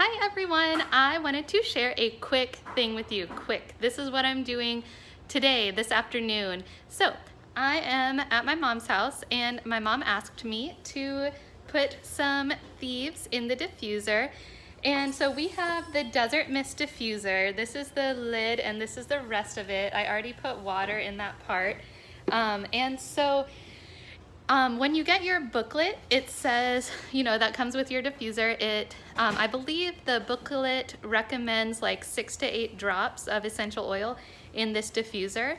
Hi everyone, I wanted to share a quick thing with you. This is what I'm doing today, this afternoon. So I am at my mom's house and my mom asked me to put some thieves in the diffuser. And so we have the Desert Mist diffuser. This is the lid and this is the rest of it. I already put water in that part. When you get your booklet, it says, that comes with your diffuser. I believe the booklet recommends like 6 to 8 drops of essential oil in this diffuser.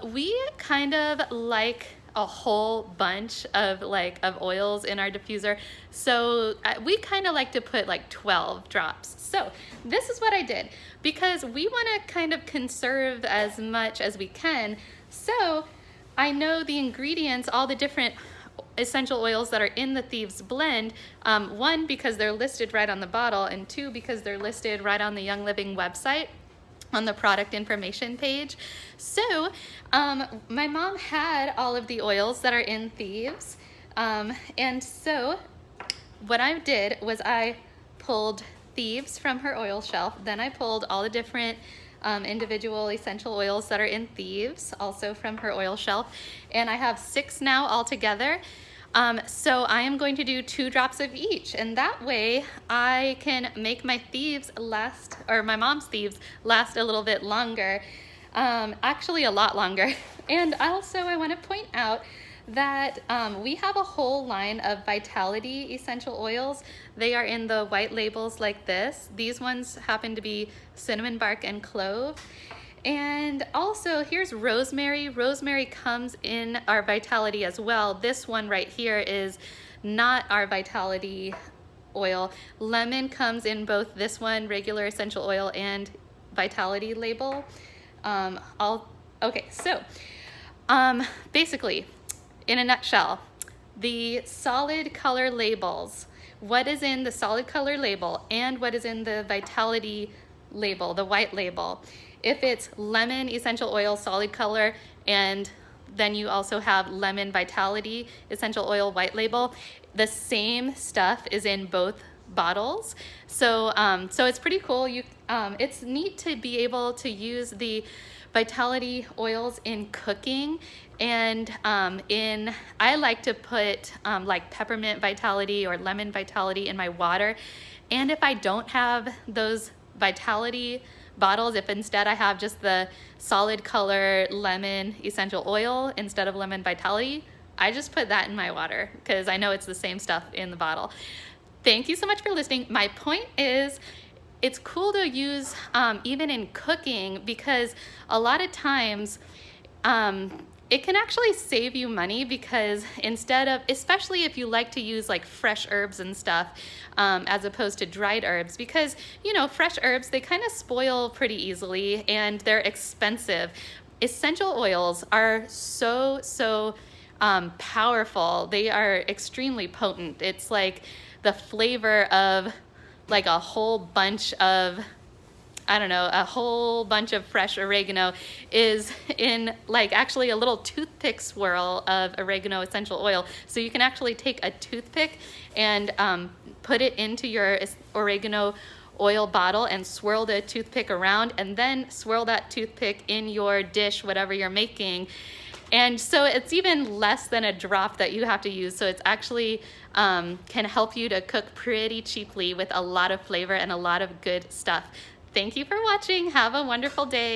We kind of like a whole bunch of oils in our diffuser. So we kind of like to put like 12 drops. So this is what I did because we want to kind of conserve as much as we can. So I know the ingredients, all the different essential oils that are in the Thieves blend, one, because they're listed right on the bottle, and two, because they're listed right on the Young Living website on the product information page. So my mom had all of the oils that are in Thieves, and so what I did was I pulled Thieves from her oil shelf, then I pulled all the different individual essential oils that are in Thieves, also from her oil shelf, and I have 6 now altogether. So I am going to do 2 drops of each, and that way I can make my Thieves last, or my mom's Thieves last a little bit longer, actually a lot longer. And also I want to point out that we have a whole line of Vitality essential oils. They are in the white labels like this. These ones happen to be cinnamon bark and clove. And also here's rosemary. Rosemary comes in our Vitality as well. This one right here is not our Vitality oil. Lemon comes in both this one, regular essential oil, and Vitality label. Basically, in a nutshell, the solid color labels, what is in the solid color label and what is in the Vitality label, the white label. If it's lemon essential oil solid color, and then you also have lemon Vitality essential oil white label, the same stuff is in both bottles. So it's pretty cool. It's neat to be able to use the Vitality oils in cooking, and I like to put like peppermint Vitality or lemon Vitality in my water. And if I don't have those Vitality bottles, if instead I have just the solid color lemon essential oil instead of lemon Vitality, I just put that in my water because I know it's the same stuff in the bottle. Thank you so much for listening. My point is, it's cool to use even in cooking, because a lot of times it can actually save you money, because instead of, especially if you like to use like fresh herbs and stuff as opposed to dried herbs, because fresh herbs, they kind of spoil pretty easily and they're expensive. Essential oils are so powerful. They are extremely potent. It's like the flavor of like a whole bunch of, a whole bunch of fresh oregano is in like actually a little toothpick swirl of oregano essential oil. So you can actually take a toothpick and put it into your oregano oil bottle and swirl the toothpick around, and then swirl that toothpick in your dish, whatever you're making. And so it's even less than a drop that you have to use. So it's actually can help you to cook pretty cheaply with a lot of flavor and a lot of good stuff. Thank you for watching. Have a wonderful day.